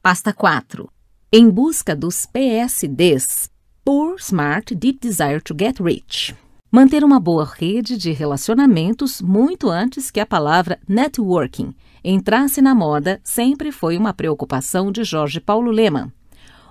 Pasta 4. Em busca dos PSDs. Poor, Smart, Deep Desire to Get Rich. Manter uma boa rede de relacionamentos muito antes que a palavra networking entrasse na moda sempre foi uma preocupação de Jorge Paulo Lemann.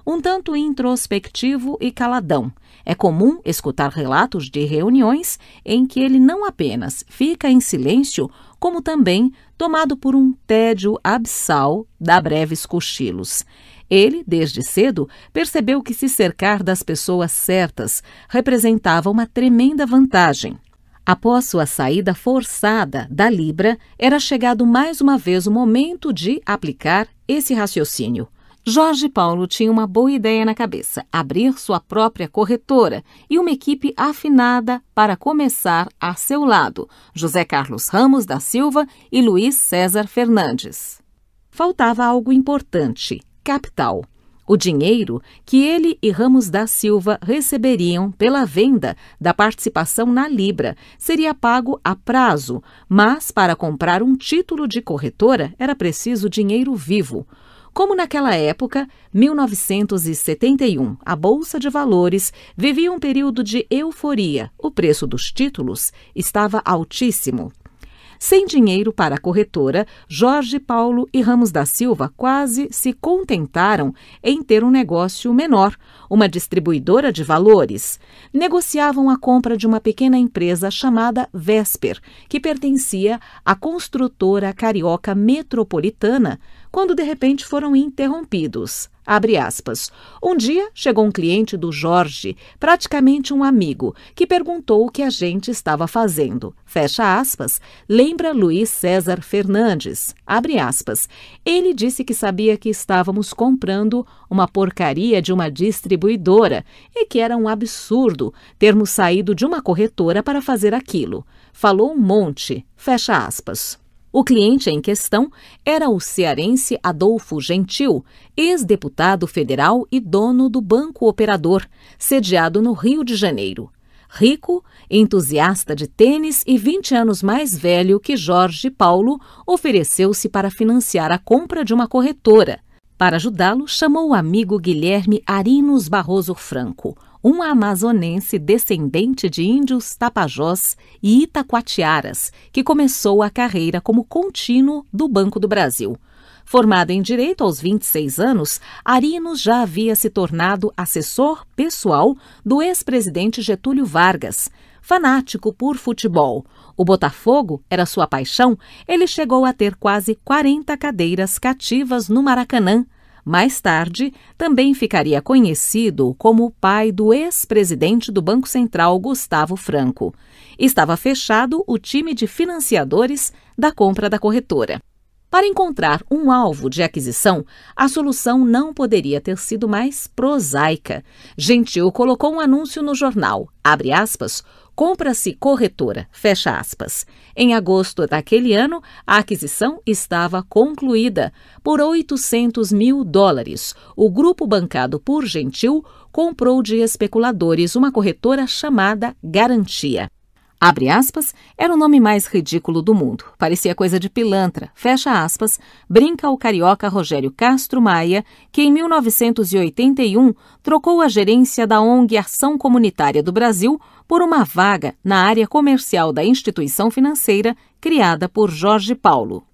Um tanto introspectivo e caladão, é comum escutar relatos de reuniões em que ele não apenas fica em silêncio, como também tomado por um tédio abissal, dá breves cochilos. Ele, desde cedo, percebeu que se cercar das pessoas certas representava uma tremenda vantagem. Após sua saída forçada da Libra, era chegado mais uma vez o momento de aplicar esse raciocínio. Jorge Paulo tinha uma boa ideia na cabeça, abrir sua própria corretora e uma equipe afinada para começar a seu lado, José Carlos Ramos da Silva e Luiz César Fernandes. Faltava algo importante: capital. O dinheiro que ele e Ramos da Silva receberiam pela venda da participação na Libra seria pago a prazo, mas para comprar um título de corretora era preciso dinheiro vivo. Como naquela época, 1971, a Bolsa de Valores vivia um período de euforia, o preço dos títulos estava altíssimo. Sem dinheiro para a corretora, Jorge Paulo e Ramos da Silva quase se contentaram em ter um negócio menor, uma distribuidora de valores. Negociavam a compra de uma pequena empresa chamada Vesper, que pertencia à construtora carioca Metropolitana, quando de repente foram interrompidos. Abre aspas. Um dia chegou um cliente do Jorge, praticamente um amigo, que perguntou o que a gente estava fazendo. Fecha aspas. Lembra Luiz César Fernandes. Abre aspas. Ele disse que sabia que estávamos comprando uma porcaria de uma distribuidora e que era um absurdo termos saído de uma corretora para fazer aquilo. Falou um monte. Fecha aspas. O cliente em questão era o cearense Adolfo Gentil, ex-deputado federal e dono do Banco Operador, sediado no Rio de Janeiro. Rico, entusiasta de tênis e 20 anos mais velho que Jorge Paulo, ofereceu-se para financiar a compra de uma corretora. Para ajudá-lo, chamou o amigo Guilherme Arinos Barroso Franco, um amazonense descendente de índios Tapajós e Itacoatiaras, que começou a carreira como contínuo do Banco do Brasil. Formado em Direito aos 26 anos, Arinos já havia se tornado assessor pessoal do ex-presidente Getúlio Vargas. Fanático por futebol, o Botafogo era sua paixão, ele chegou a ter quase 40 cadeiras cativas no Maracanã. Mais tarde, também ficaria conhecido como o pai do ex-presidente do Banco Central, Gustavo Franco. Estava fechado o time de financiadores da compra da corretora. Para encontrar um alvo de aquisição, a solução não poderia ter sido mais prosaica. Gentil colocou um anúncio no jornal, abre aspas, compra-se corretora, fecha aspas. Em agosto daquele ano, a aquisição estava concluída. Por $800 mil, o grupo bancado por Gentil comprou de especuladores uma corretora chamada Garantia. Abre aspas, era o nome mais ridículo do mundo. Parecia coisa de pilantra. Fecha aspas, brinca o carioca Rogério Castro Maia, que em 1981 trocou a gerência da ONG Ação Comunitária do Brasil por uma vaga na área comercial da instituição financeira criada por Jorge Paulo.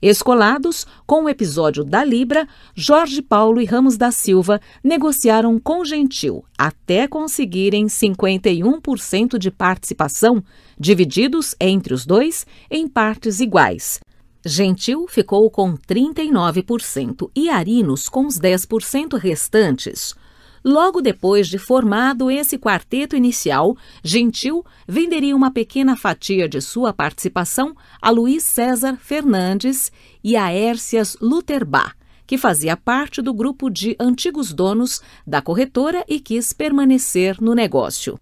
Escolados com o episódio da Libra, Jorge Paulo e Ramos da Silva negociaram com Gentil até conseguirem 51% de participação, divididos entre os dois em partes iguais. Gentil ficou com 39% e Arinos com os 10% restantes. Logo depois de formado esse quarteto inicial, Gentil venderia uma pequena fatia de sua participação a Luiz César Fernandes e a Hércias Luterbach, que fazia parte do grupo de antigos donos da corretora e quis permanecer no negócio.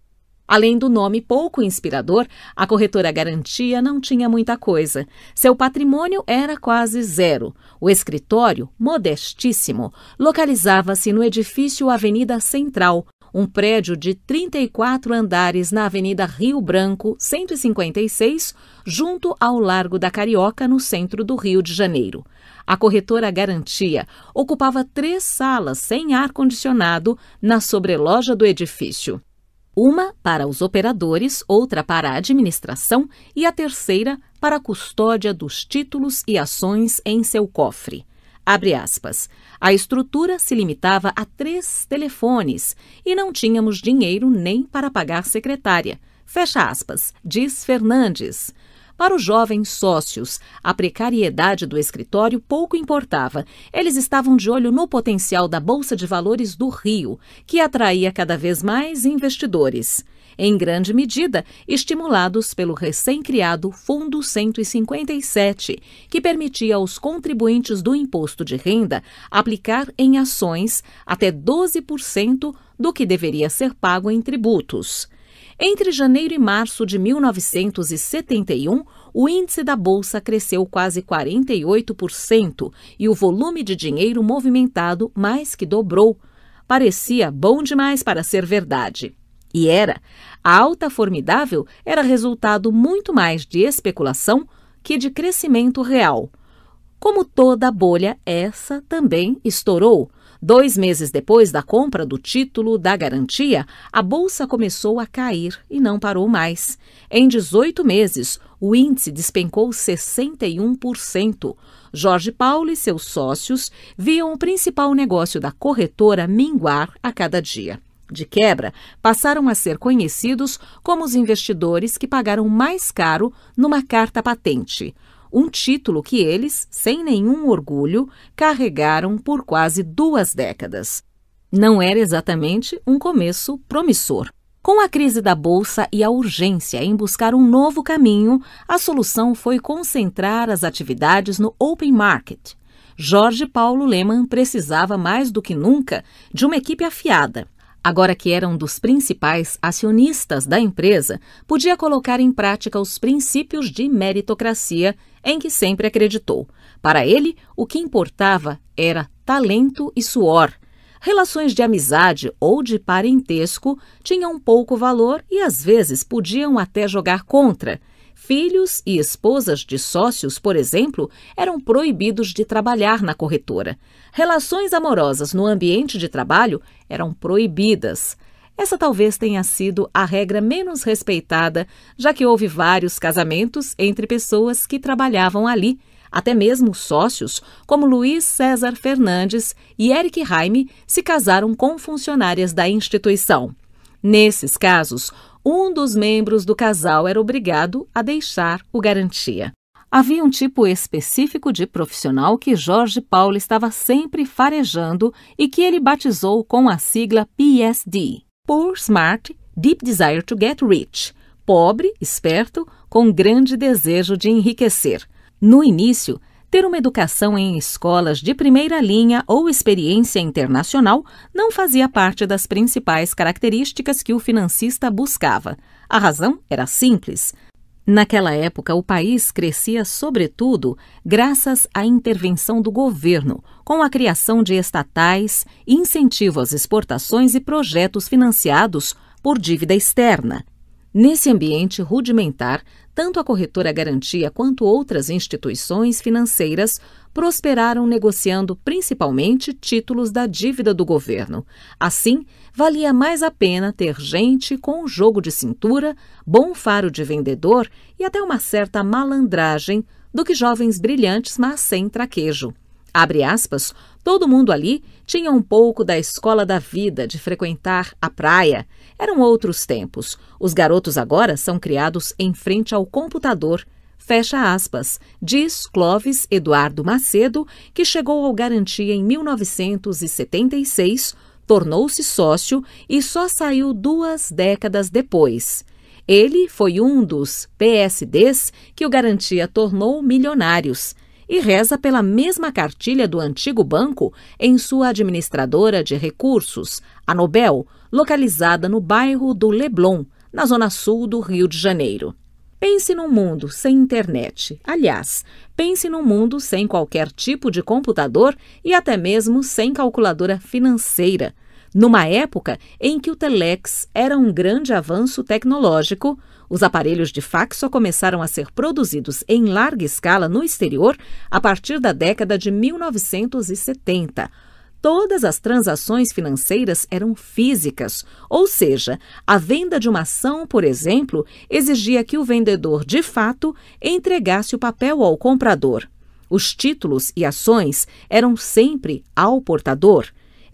Além do nome pouco inspirador, a corretora Garantia não tinha muita coisa. Seu patrimônio era quase zero. O escritório, modestíssimo, localizava-se no edifício Avenida Central, um prédio de 34 andares na Avenida Rio Branco, 156, junto ao Largo da Carioca, no centro do Rio de Janeiro. A corretora Garantia ocupava 3 salas sem ar-condicionado na sobreloja do edifício. Uma para os operadores, outra para a administração e a terceira para a custódia dos títulos e ações em seu cofre. Abre aspas. A estrutura se limitava a 3 telefones e não tínhamos dinheiro nem para pagar secretária. Fecha aspas, diz Fernandes. Para os jovens sócios, a precariedade do escritório pouco importava. Eles estavam de olho no potencial da Bolsa de Valores do Rio, que atraía cada vez mais investidores. Em grande medida, estimulados pelo recém-criado Fundo 157, que permitia aos contribuintes do imposto de renda aplicar em ações até 12% do que deveria ser pago em tributos. Entre janeiro e março de 1971, o índice da Bolsa cresceu quase 48% e o volume de dinheiro movimentado mais que dobrou. Parecia bom demais para ser verdade. E era. A alta formidável era resultado muito mais de especulação que de crescimento real. Como toda bolha, essa também estourou. 2 meses depois da compra do título da Garantia, a Bolsa começou a cair e não parou mais. Em 18 meses, o índice despencou 61%. Jorge Paulo e seus sócios viam o principal negócio da corretora minguar a cada dia. De quebra, passaram a ser conhecidos como os investidores que pagaram mais caro numa carta patente. Um título que eles, sem nenhum orgulho, carregaram por quase 2 décadas. Não era exatamente um começo promissor. Com a crise da Bolsa e a urgência em buscar um novo caminho, a solução foi concentrar as atividades no open market. Jorge Paulo Lemann precisava mais do que nunca de uma equipe afiada. Agora que era um dos principais acionistas da empresa, podia colocar em prática os princípios de meritocracia em que sempre acreditou. Para ele, o que importava era talento e suor. Relações de amizade ou de parentesco tinham pouco valor e às vezes podiam até jogar contra. Filhos e esposas de sócios, por exemplo, eram proibidos de trabalhar na corretora. Relações amorosas no ambiente de trabalho eram proibidas. Essa talvez tenha sido a regra menos respeitada, já que houve vários casamentos entre pessoas que trabalhavam ali. Até mesmo sócios, como Luiz César Fernandes e Eric Raime, se casaram com funcionárias da instituição. Nesses casos, um dos membros do casal era obrigado a deixar o Garantia. Havia um tipo específico de profissional que Jorge Paulo estava sempre farejando e que ele batizou com a sigla PSD, Poor Smart Deep Desire to Get Rich, pobre, esperto, com grande desejo de enriquecer. No início, ter uma educação em escolas de primeira linha ou experiência internacional não fazia parte das principais características que o financista buscava. A razão era simples. Naquela época, o país crescia sobretudo graças à intervenção do governo, com a criação de estatais, incentivo às exportações e projetos financiados por dívida externa. Nesse ambiente rudimentar, tanto a corretora Garantia quanto outras instituições financeiras prosperaram negociando principalmente títulos da dívida do governo. Assim, valia mais a pena ter gente com jogo de cintura, bom faro de vendedor e até uma certa malandragem do que jovens brilhantes, mas sem traquejo. Abre aspas, todo mundo ali tinha um pouco da escola da vida, de frequentar a praia. Eram outros tempos. Os garotos agora são criados em frente ao computador. Fecha aspas, diz Clóvis Eduardo Macedo, que chegou ao Garantia em 1976, tornou-se sócio e só saiu 2 décadas depois. Ele foi um dos PSDs que o Garantia tornou milionários e reza pela mesma cartilha do antigo banco em sua administradora de recursos, a Nobel, localizada no bairro do Leblon, na zona sul do Rio de Janeiro. Pense num mundo sem internet. Aliás, pense num mundo sem qualquer tipo de computador e até mesmo sem calculadora financeira. Numa época em que o telex era um grande avanço tecnológico, Os aparelhos de fax só começaram a ser produzidos em larga escala no exterior a partir da década de 1970. Todas as transações financeiras eram físicas, ou seja, a venda de uma ação, por exemplo, exigia que o vendedor, de fato, entregasse o papel ao comprador. Os títulos e ações eram sempre ao portador.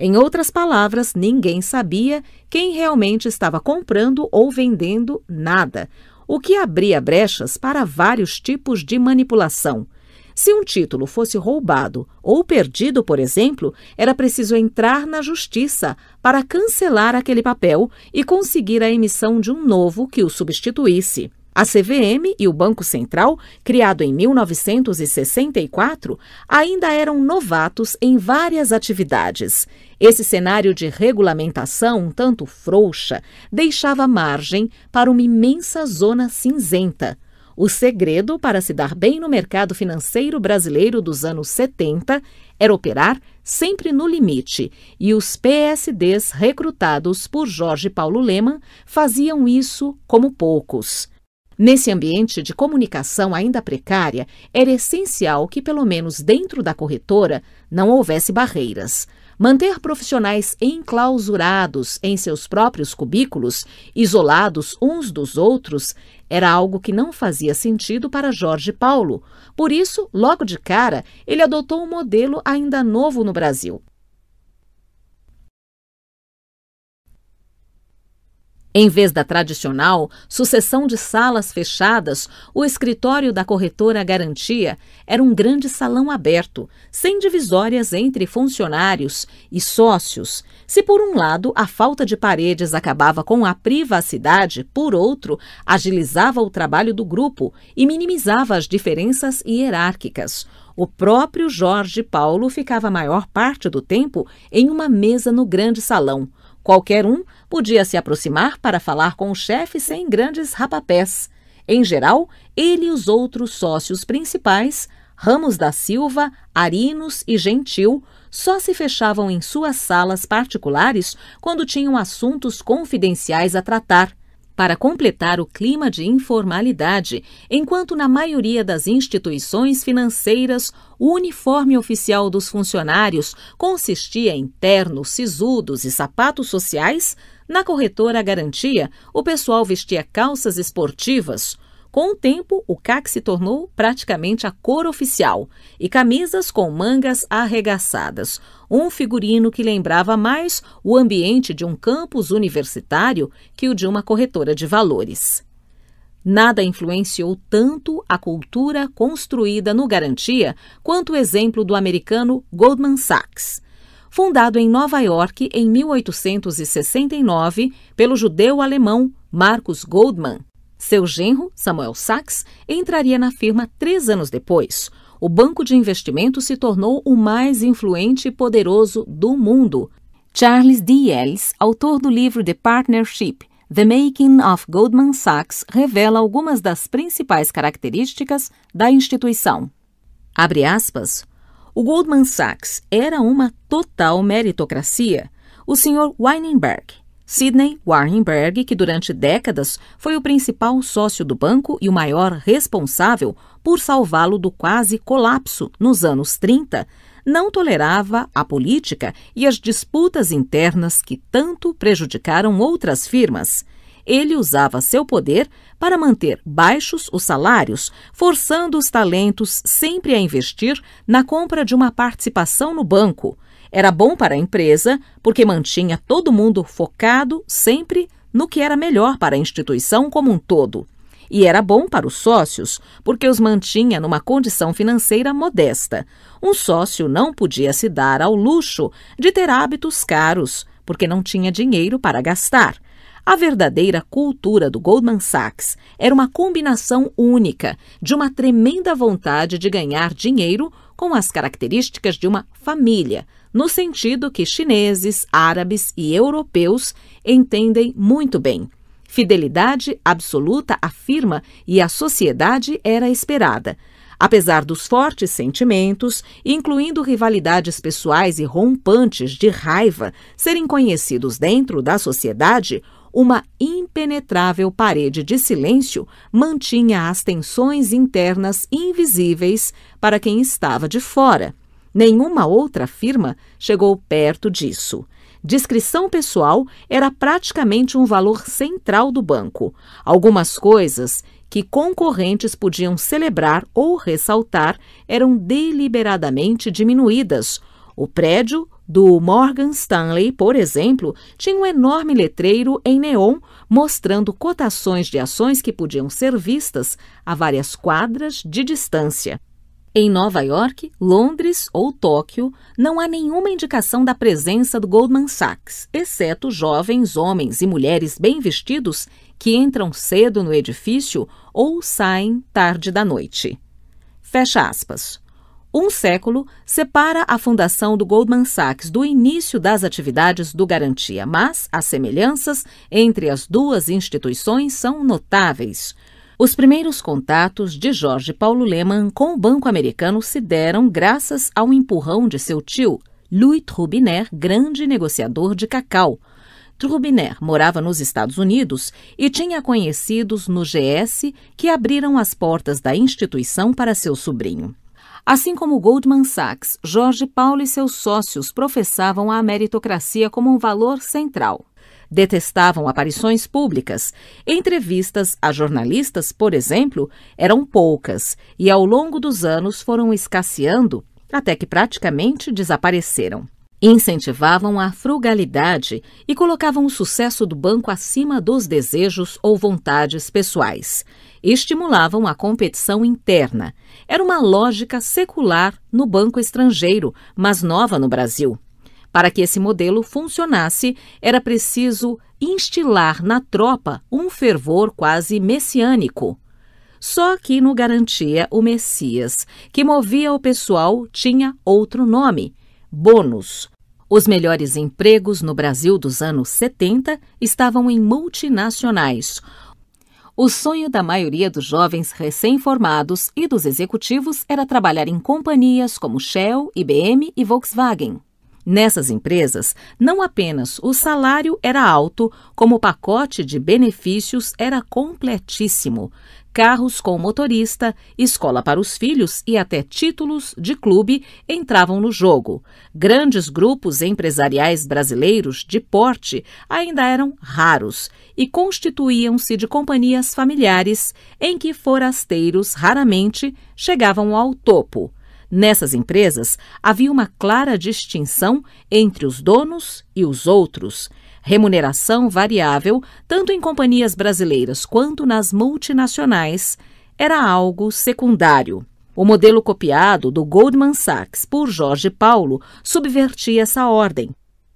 Em outras palavras, ninguém sabia quem realmente estava comprando ou vendendo nada, o que abria brechas para vários tipos de manipulação. Se um título fosse roubado ou perdido, por exemplo, era preciso entrar na justiça para cancelar aquele papel e conseguir a emissão de um novo que o substituísse. A CVM e o Banco Central, criado em 1964, ainda eram novatos em várias atividades. Esse cenário de regulamentação um tanto frouxa deixava margem para uma imensa zona cinzenta. O segredo para se dar bem no mercado financeiro brasileiro dos anos 70 era operar sempre no limite, e os PSDs recrutados por Jorge Paulo Lemann faziam isso como poucos. Nesse ambiente de comunicação ainda precária, era essencial que, pelo menos dentro da corretora, não houvesse barreiras. Manter profissionais enclausurados em seus próprios cubículos, isolados uns dos outros, era algo que não fazia sentido para Jorge Paulo. Por isso, logo de cara, ele adotou um modelo ainda novo no Brasil. Em vez da tradicional sucessão de salas fechadas, o escritório da corretora Garantia era um grande salão aberto, sem divisórias entre funcionários e sócios. Se por um lado a falta de paredes acabava com a privacidade, por outro, agilizava o trabalho do grupo e minimizava as diferenças hierárquicas. O próprio Jorge Paulo ficava a maior parte do tempo em uma mesa no grande salão. Qualquer um podia se aproximar para falar com o chefe sem grandes rapapés. Em geral, ele e os outros sócios principais, Ramos da Silva, Arinos e Gentil, só se fechavam em suas salas particulares quando tinham assuntos confidenciais a tratar, para completar o clima de informalidade, enquanto na maioria das instituições financeiras o uniforme oficial dos funcionários consistia em ternos, sisudos e sapatos sociais, na corretora Garantia o pessoal vestia calças esportivas. Com o tempo, o caque se tornou praticamente a cor oficial e camisas com mangas arregaçadas, um figurino que lembrava mais o ambiente de um campus universitário que o de uma corretora de valores. Nada influenciou tanto a cultura construída no Garantia quanto o exemplo do americano Goldman Sachs. Fundado em Nova York em 1869 pelo judeu-alemão Marcus Goldman, seu genro, Samuel Sachs, entraria na firma 3 anos depois. O banco de investimento se tornou o mais influente e poderoso do mundo. Charles D. Ellis, autor do livro The Partnership, The Making of Goldman Sachs, revela algumas das principais características da instituição. Abre aspas, o Goldman Sachs era uma total meritocracia. O Sr. Weinberg, Sidney Weinberg, que durante décadas foi o principal sócio do banco e o maior responsável por salvá-lo do quase colapso nos anos 30, não tolerava a política e as disputas internas que tanto prejudicaram outras firmas. Ele usava seu poder para manter baixos os salários, forçando os talentos sempre a investir na compra de uma participação no banco. Era bom para a empresa porque mantinha todo mundo focado sempre no que era melhor para a instituição como um todo. E era bom para os sócios porque os mantinha numa condição financeira modesta. Um sócio não podia se dar ao luxo de ter hábitos caros porque não tinha dinheiro para gastar. A verdadeira cultura do Goldman Sachs era uma combinação única de uma tremenda vontade de ganhar dinheiro com as características de uma família, no sentido que chineses, árabes e europeus entendem muito bem. Fidelidade absoluta à firma e à sociedade era esperada. Apesar dos fortes sentimentos, incluindo rivalidades pessoais e rompantes de raiva, serem conhecidos dentro da sociedade, uma impenetrável parede de silêncio mantinha as tensões internas invisíveis para quem estava de fora. Nenhuma outra firma chegou perto disso. Discrição pessoal era praticamente um valor central do banco. Algumas coisas que concorrentes podiam celebrar ou ressaltar eram deliberadamente diminuídas. O prédio do Morgan Stanley, por exemplo, tinha um enorme letreiro em neon mostrando cotações de ações que podiam ser vistas a várias quadras de distância. Em Nova York, Londres ou Tóquio, não há nenhuma indicação da presença do Goldman Sachs, exceto jovens homens e mulheres bem vestidos que entram cedo no edifício ou saem tarde da noite. Fecha aspas. Um século separa a fundação do Goldman Sachs do início das atividades do Garantia, mas as semelhanças entre as duas instituições são notáveis. Os primeiros contatos de Jorge Paulo Lemann com o banco americano se deram graças ao empurrão de seu tio, Louis Trubiner, grande negociador de cacau. Trubiner morava nos Estados Unidos e tinha conhecidos no GS que abriram as portas da instituição para seu sobrinho. Assim como Goldman Sachs, Jorge Paulo e seus sócios professavam a meritocracia como um valor central. Detestavam aparições públicas. Entrevistas a jornalistas, por exemplo, eram poucas e ao longo dos anos foram escasseando até que praticamente desapareceram. Incentivavam a frugalidade e colocavam o sucesso do banco acima dos desejos ou vontades pessoais. Estimulavam a competição interna. Era uma lógica secular no banco estrangeiro, mas nova no Brasil. Para que esse modelo funcionasse, era preciso instilar na tropa um fervor quase messiânico. Só que no Garantia, o Messias, que movia o pessoal, tinha outro nome: bônus. Os melhores empregos no Brasil dos anos 70 estavam em multinacionais. O sonho da maioria dos jovens recém-formados e dos executivos era trabalhar em companhias como Shell, IBM e Volkswagen. Nessas empresas, não apenas o salário era alto, como o pacote de benefícios era completíssimo. Carros com motorista, escola para os filhos e até títulos de clube entravam no jogo. Grandes grupos empresariais brasileiros de porte ainda eram raros e constituíam-se de companhias familiares em que forasteiros raramente chegavam ao topo. Nessas empresas, havia uma clara distinção entre os donos e os outros. Remuneração variável, tanto em companhias brasileiras quanto nas multinacionais, era algo secundário. O modelo copiado do Goldman Sachs por Jorge Paulo subvertia essa ordem.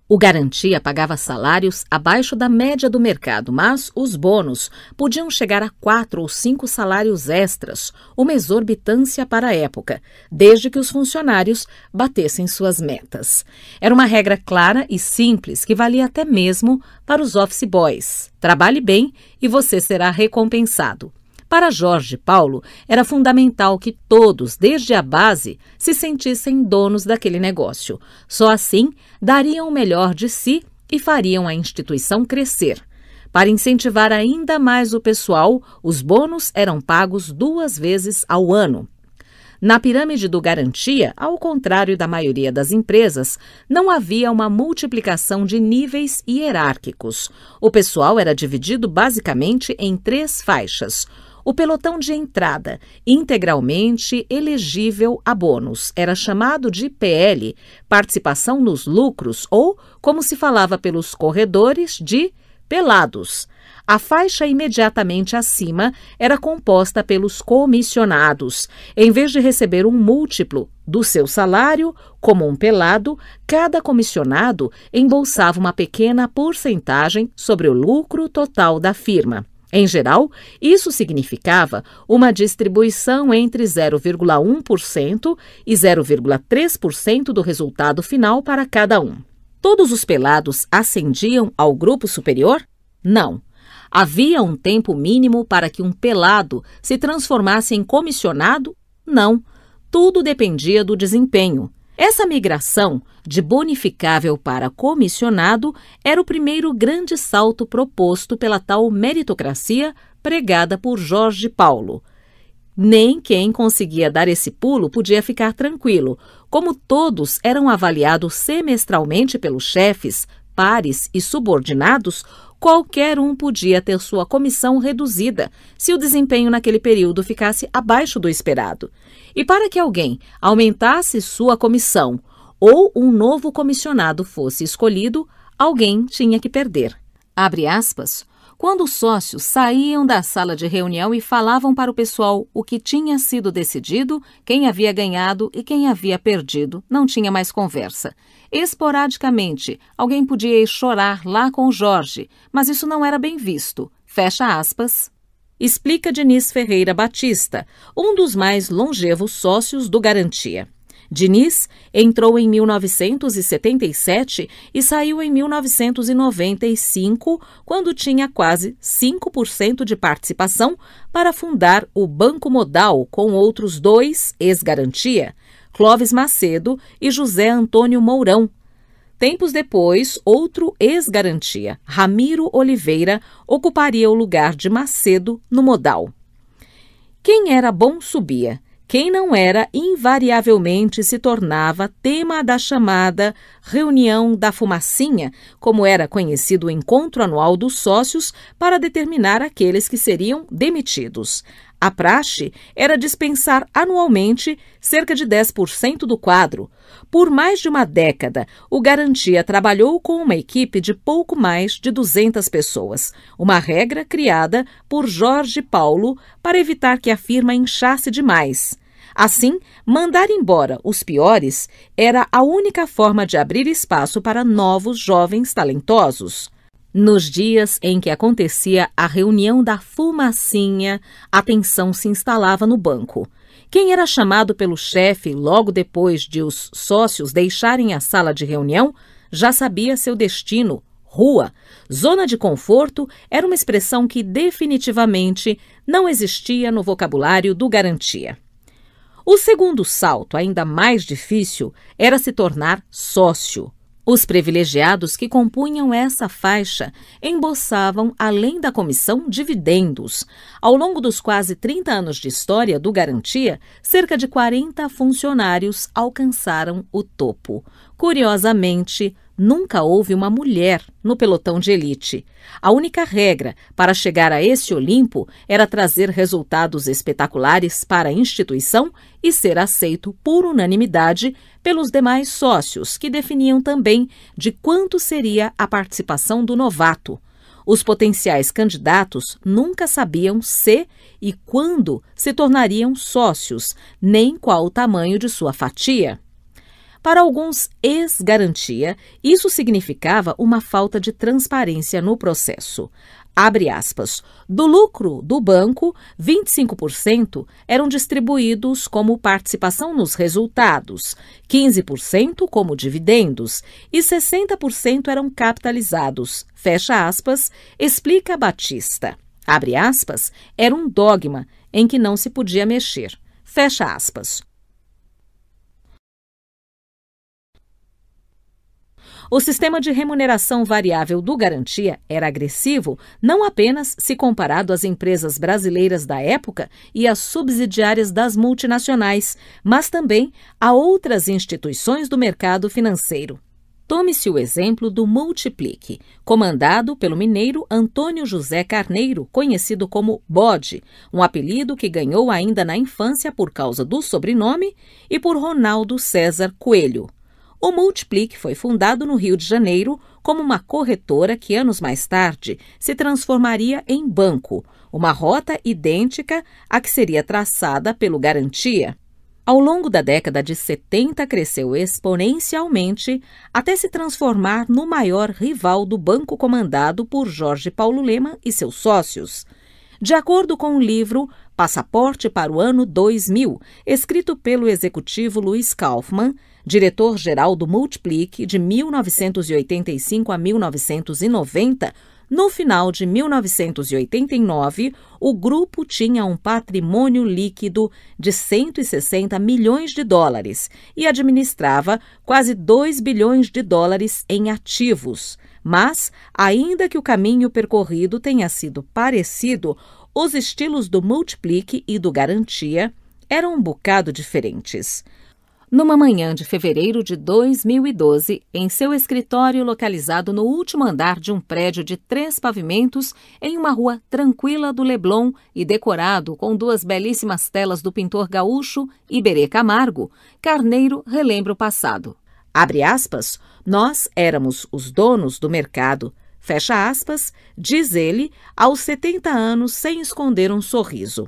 O Garantia pagava salários abaixo da média do mercado, mas os bônus podiam chegar a 4 ou 5 salários extras, uma exorbitância para a época, desde que os funcionários batessem suas metas. Era uma regra clara e simples que valia até mesmo para os office boys. Trabalhe bem e você será recompensado. Para Jorge Paulo, era fundamental que todos, desde a base, se sentissem donos daquele negócio. Só assim, dariam o melhor de si e fariam a instituição crescer. Para incentivar ainda mais o pessoal, os bônus eram pagos 2 vezes ao ano. Na pirâmide do Garantia, ao contrário da maioria das empresas, não havia uma multiplicação de níveis hierárquicos. O pessoal era dividido basicamente em 3 faixas. O pelotão de entrada, integralmente elegível a bônus, era chamado de PL, participação nos lucros, ou, como se falava pelos corredores, de pelados. A faixa imediatamente acima era composta pelos comissionados. Em vez de receber um múltiplo do seu salário, como um pelado, cada comissionado embolsava uma pequena porcentagem sobre o lucro total da firma. Em geral, isso significava uma distribuição entre 0,1% e 0,3% do resultado final para cada um. Todos os pelados ascendiam ao grupo superior? Não. Havia um tempo mínimo para que um pelado se transformasse em comissionado? Não. Tudo dependia do desempenho. Essa migração de bonificável para comissionado era o primeiro grande salto proposto pela tal meritocracia pregada por Jorge Paulo. Nem quem conseguia dar esse pulo podia ficar tranquilo, como todos eram avaliados semestralmente pelos chefes, pares e subordinados. Qualquer um podia ter sua comissão reduzida se o desempenho naquele período ficasse abaixo do esperado. E para que alguém aumentasse sua comissão ou um novo comissionado fosse escolhido, alguém tinha que perder. Abre aspas. Quando os sócios saíam da sala de reunião e falavam para o pessoal o que tinha sido decidido, quem havia ganhado e quem havia perdido, não tinha mais conversa. Esporadicamente, alguém podia ir chorar lá com o Jorge, mas isso não era bem visto. Fecha aspas. Explica Diniz Ferreira Batista, um dos mais longevos sócios do Garantia. Diniz entrou em 1977 e saiu em 1995, quando tinha quase 5% de participação, para fundar o Banco Modal com outros 2 ex-Garantia, Clóvis Macedo e José Antônio Mourão. Tempos depois, outro ex-Garantia, Ramiro Oliveira, ocuparia o lugar de Macedo no Modal. Quem era bom subia. Quem não era, invariavelmente se tornava tema da chamada reunião da fumacinha, como era conhecido o encontro anual dos sócios para determinar aqueles que seriam demitidos. A praxe era dispensar anualmente cerca de 10% do quadro. Por mais de uma década, o Garantia trabalhou com uma equipe de pouco mais de 200 pessoas, uma regra criada por Jorge Paulo para evitar que a firma inchasse demais. Assim, mandar embora os piores era a única forma de abrir espaço para novos jovens talentosos. Nos dias em que acontecia a reunião da fumacinha, a tensão se instalava no banco. Quem era chamado pelo chefe logo depois de os sócios deixarem a sala de reunião já sabia seu destino. Rua, zona de conforto, era uma expressão que definitivamente não existia no vocabulário do Garantia. O segundo salto, ainda mais difícil, era se tornar sócio. Os privilegiados que compunham essa faixa embolsavam, além da comissão, dividendos. Ao longo dos quase 30 anos de história do Garantia, cerca de 40 funcionários alcançaram o topo. Curiosamente, nunca houve uma mulher no pelotão de elite. A única regra para chegar a esse Olimpo era trazer resultados espetaculares para a instituição e ser aceito por unanimidade pelos demais sócios, que definiam também de quanto seria a participação do novato. Os potenciais candidatos nunca sabiam se e quando se tornariam sócios, nem qual o tamanho de sua fatia. Para alguns ex-Garantia, isso significava uma falta de transparência no processo. Abre aspas. Do lucro do banco, 25% eram distribuídos como participação nos resultados, 15% como dividendos e 60% eram capitalizados. Fecha aspas, explica Batista. Abre aspas, era um dogma em que não se podia mexer. Fecha aspas. O sistema de remuneração variável do Garantia era agressivo não apenas se comparado às empresas brasileiras da época e às subsidiárias das multinacionais, mas também a outras instituições do mercado financeiro. Tome-se o exemplo do Multiplique, comandado pelo mineiro Antônio José Carneiro, conhecido como Bode, um apelido que ganhou ainda na infância por causa do sobrenome, e por Ronaldo César Coelho. O Multiplique foi fundado no Rio de Janeiro como uma corretora que anos mais tarde se transformaria em banco, uma rota idêntica à que seria traçada pelo Garantia. Ao longo da década de 70, cresceu exponencialmente até se transformar no maior rival do banco comandado por Jorge Paulo Lemann e seus sócios. De acordo com o livro Passaporte para o Ano 2000, escrito pelo executivo Luiz Kaufmann, diretor-geral do Multiplique de 1985 a 1990, No final de 1989, o grupo tinha um patrimônio líquido de 160 milhões de dólares e administrava quase 2 bilhões de dólares em ativos. Mas, ainda que o caminho percorrido tenha sido parecido, os estilos do Multiplique e do Garantia eram um bocado diferentes. Numa manhã de fevereiro de 2012, em seu escritório localizado no último andar de um prédio de 3 pavimentos, em uma rua tranquila do Leblon e decorado com 2 belíssimas telas do pintor gaúcho Iberê Camargo, Carneiro relembra o passado. Abre aspas, nós éramos os donos do mercado. Fecha aspas, diz ele, aos 70 anos sem esconder um sorriso.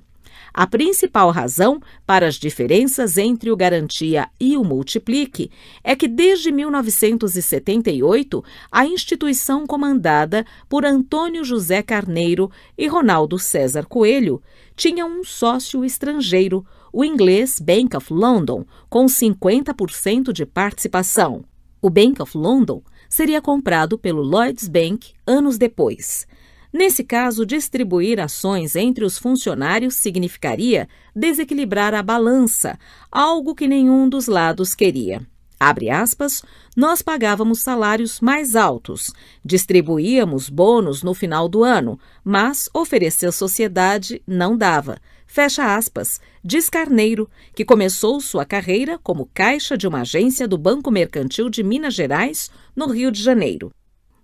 A principal razão para as diferenças entre o Garantia e o Multiplique é que desde 1978 a instituição comandada por Antônio José Carneiro e Ronaldo César Coelho tinha um sócio estrangeiro, o inglês Bank of London, com 50% de participação. O Bank of London seria comprado pelo Lloyds Bank anos depois. Nesse caso, distribuir ações entre os funcionários significaria desequilibrar a balança, algo que nenhum dos lados queria. Abre aspas, nós pagávamos salários mais altos, distribuíamos bônus no final do ano, mas oferecer sociedade não dava. Fecha aspas, diz Carneiro, que começou sua carreira como caixa de uma agência do Banco Mercantil de Minas Gerais, no Rio de Janeiro.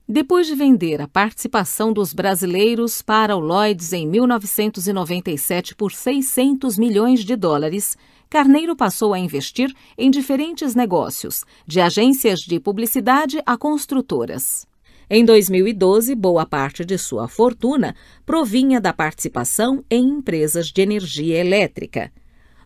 Depois de vender a participação dos brasileiros para o Lloyds em 1997 por 600 milhões de dólares, Carneiro passou a investir em diferentes negócios, de agências de publicidade a construtoras. Em 2012, boa parte de sua fortuna provinha da participação em empresas de energia elétrica.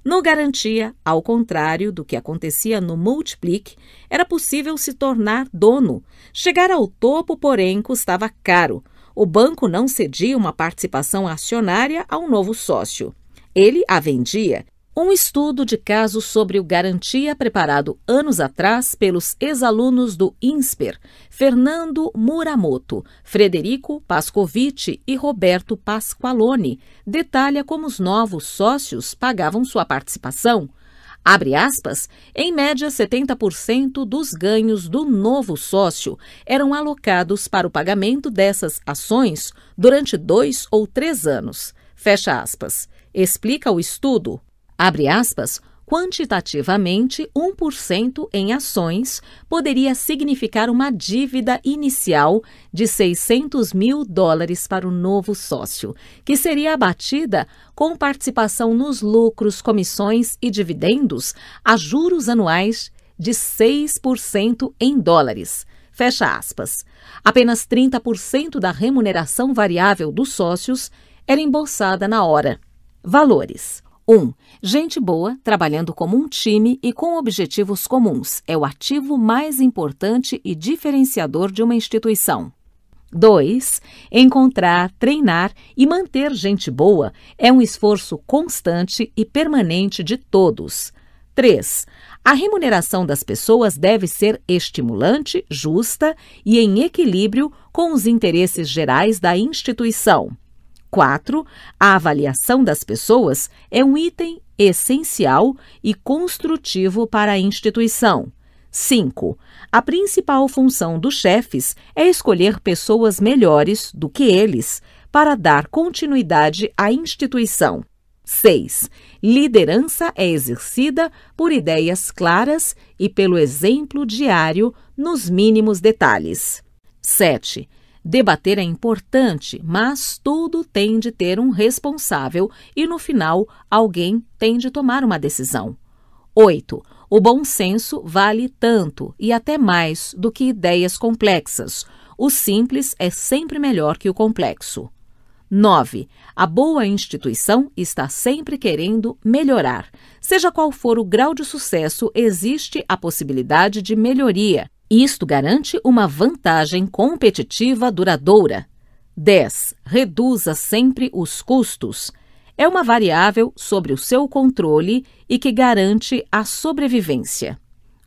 No Garantia, ao contrário do que acontecia no Multiplique, era possível se tornar dono. Chegar ao topo, porém, custava caro. O banco não cedia uma participação acionária a um novo sócio. Ele a vendia. Um estudo de caso sobre o Garantia preparado anos atrás pelos ex-alunos do INSPER, Fernando Muramoto, Frederico Pascovitch e Roberto Pasqualone, detalha como os novos sócios pagavam sua participação. Abre aspas, em média 70% dos ganhos do novo sócio eram alocados para o pagamento dessas ações durante 2 ou 3 anos. Fecha aspas. Explica o estudo. Abre aspas, quantitativamente, 1% em ações poderia significar uma dívida inicial de 600 mil dólares para o novo sócio, que seria abatida com participação nos lucros, comissões e dividendos a juros anuais de 6% em dólares. Fecha aspas. Apenas 30% da remuneração variável dos sócios era embolsada na hora. Valores. 1. Gente boa, trabalhando como um time e com objetivos comuns, é o ativo mais importante e diferenciador de uma instituição. 2. Encontrar, treinar e manter gente boa é um esforço constante e permanente de todos. 3. A remuneração das pessoas deve ser estimulante, justa e em equilíbrio com os interesses gerais da instituição. 4. A avaliação das pessoas é um item essencial e construtivo para a instituição. 5. A principal função dos chefes é escolher pessoas melhores do que eles para dar continuidade à instituição. 6. Liderança é exercida por ideias claras e pelo exemplo diário nos mínimos detalhes. 7. Debater é importante, mas tudo tem de ter um responsável e, no final, alguém tem de tomar uma decisão. 8. O bom senso vale tanto e até mais do que ideias complexas. O simples é sempre melhor que o complexo. 9. A boa instituição está sempre querendo melhorar. Seja qual for o grau de sucesso, existe a possibilidade de melhoria. Isto garante uma vantagem competitiva duradoura. 10. Reduza sempre os custos. É uma variável sobre o seu controle e que garante a sobrevivência.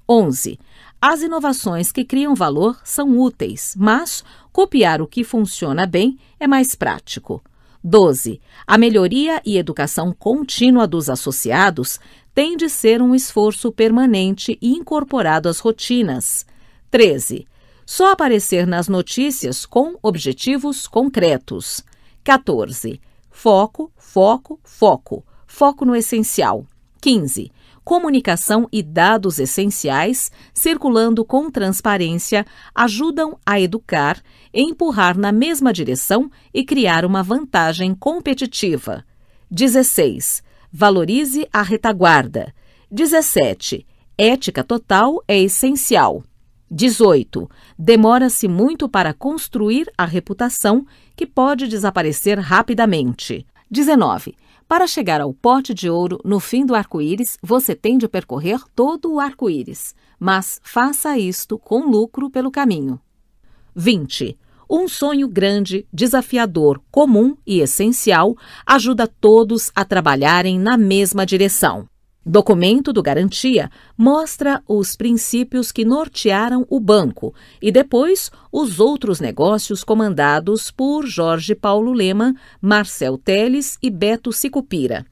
11. As inovações que criam valor são úteis, mas copiar o que funciona bem é mais prático. 12. A melhoria e educação contínua dos associados tem de ser um esforço permanente e incorporado às rotinas. 13. Só aparecer nas notícias com objetivos concretos. 14. Foco, foco, foco. Foco no essencial. 15. Comunicação e dados essenciais, circulando com transparência, ajudam a educar, empurrar na mesma direção e criar uma vantagem competitiva. 16. Valorize a retaguarda. 17. Ética total é essencial. 18. Demora-se muito para construir a reputação, que pode desaparecer rapidamente. 19. Para chegar ao pote de ouro no fim do arco-íris, você tem de percorrer todo o arco-íris, mas faça isto com lucro pelo caminho. 20. Um sonho grande, desafiador, comum e essencial ajuda todos a trabalharem na mesma direção. Documento do Garantia mostra os princípios que nortearam o banco e depois os outros negócios comandados por Jorge Paulo Lemann, Marcel Teles e Beto Sicupira.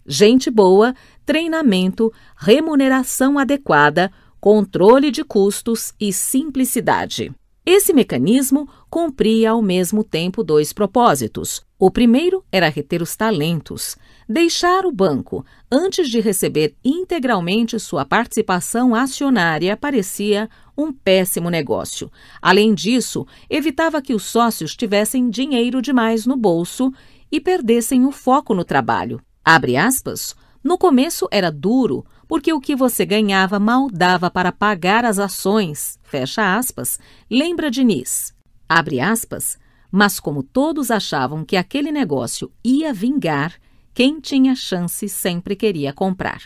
Gente boa, treinamento, remuneração adequada, controle de custos e simplicidade. Esse mecanismo cumpria ao mesmo tempo 2 propósitos. O primeiro era reter os talentos. Deixar o banco antes de receber integralmente sua participação acionária parecia um péssimo negócio. Além disso, evitava que os sócios tivessem dinheiro demais no bolso e perdessem o foco no trabalho. Abre aspas. No começo era duro, porque o que você ganhava mal dava para pagar as ações, fecha aspas, lembra Diniz. Abre aspas, mas como todos achavam que aquele negócio ia vingar, quem tinha chance sempre queria comprar.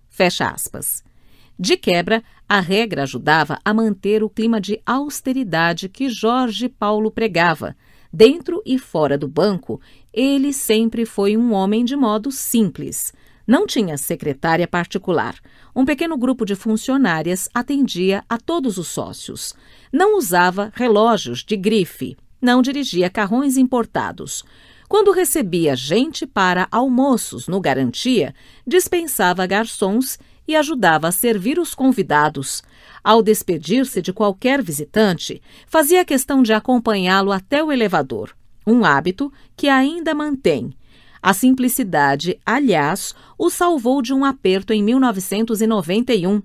Fecha aspas. De quebra, a regra ajudava a manter o clima de austeridade que Jorge Paulo pregava. Dentro e fora do banco, ele sempre foi um homem de modo simples. Não tinha secretária particular. Um pequeno grupo de funcionárias atendia a todos os sócios. Não usava relógios de grife. Não dirigia carrões importados. Quando recebia gente para almoços no Garantia, dispensava garçons e ajudava a servir os convidados. Ao despedir-se de qualquer visitante, fazia questão de acompanhá-lo até o elevador, um hábito que ainda mantém. A simplicidade, aliás, o salvou de um aperto em 1991.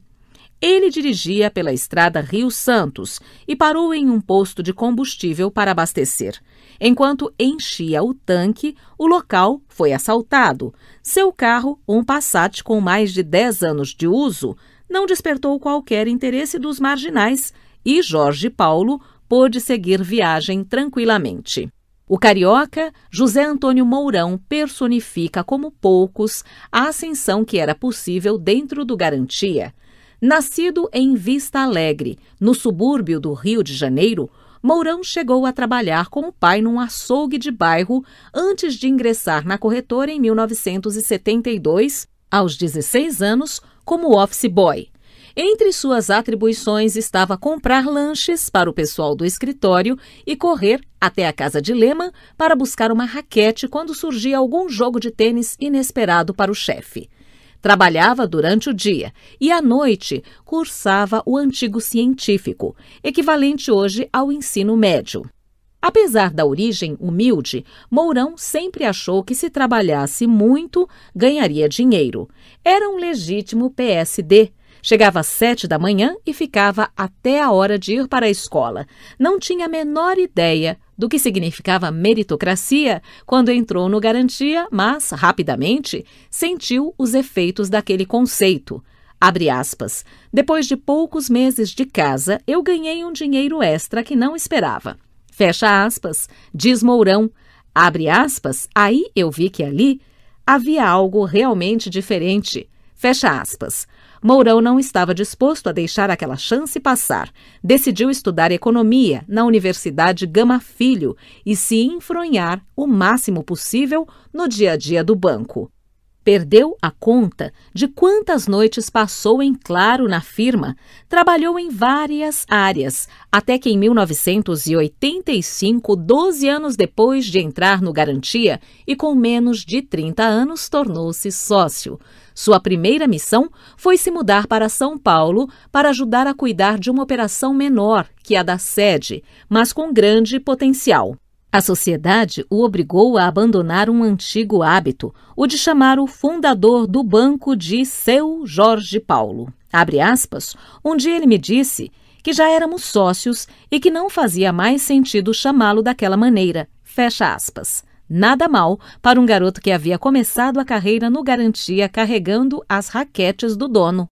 Ele dirigia pela estrada Rio-Santos e parou em um posto de combustível para abastecer. Enquanto enchia o tanque, o local foi assaltado. Seu carro, um Passat com mais de 10 anos de uso, não despertou qualquer interesse dos marginais e Jorge Paulo pôde seguir viagem tranquilamente. O carioca José Antônio Mourão personifica como poucos a ascensão que era possível dentro do Garantia. Nascido em Vista Alegre, no subúrbio do Rio de Janeiro, Mourão chegou a trabalhar com o pai num açougue de bairro antes de ingressar na corretora em 1972, aos 16 anos, como office boy. Entre suas atribuições estava comprar lanches para o pessoal do escritório e correr até a casa de Lemann para buscar uma raquete quando surgia algum jogo de tênis inesperado para o chefe. Trabalhava durante o dia e, à noite, cursava o antigo científico, equivalente hoje ao ensino médio. Apesar da origem humilde, Mourão sempre achou que se trabalhasse muito, ganharia dinheiro. Era um legítimo PSD. Chegava às 7 da manhã e ficava até a hora de ir para a escola. Não tinha a menor ideia do que significava meritocracia quando entrou no Garantia, mas, rapidamente, sentiu os efeitos daquele conceito. Abre aspas, depois de poucos meses de casa, eu ganhei um dinheiro extra que não esperava. Fecha aspas, diz Mourão. Abre aspas, aí eu vi que ali havia algo realmente diferente. Fecha aspas. Mourão não estava disposto a deixar aquela chance passar. Decidiu estudar economia na Universidade Gama Filho e se enfronhar o máximo possível no dia a dia do banco. Perdeu a conta de quantas noites passou em claro na firma, trabalhou em várias áreas, até que em 1985, 12 anos depois de entrar no Garantia e com menos de 30 anos, tornou-se sócio. Sua primeira missão foi se mudar para São Paulo para ajudar a cuidar de uma operação menor que a da sede, mas com grande potencial. A sociedade o obrigou a abandonar um antigo hábito, o de chamar o fundador do banco de seu Jorge Paulo. Abre aspas, um dia ele me disse que já éramos sócios e que não fazia mais sentido chamá-lo daquela maneira. Fecha aspas. Nada mal para um garoto que havia começado a carreira no Garantia carregando as raquetes do dono.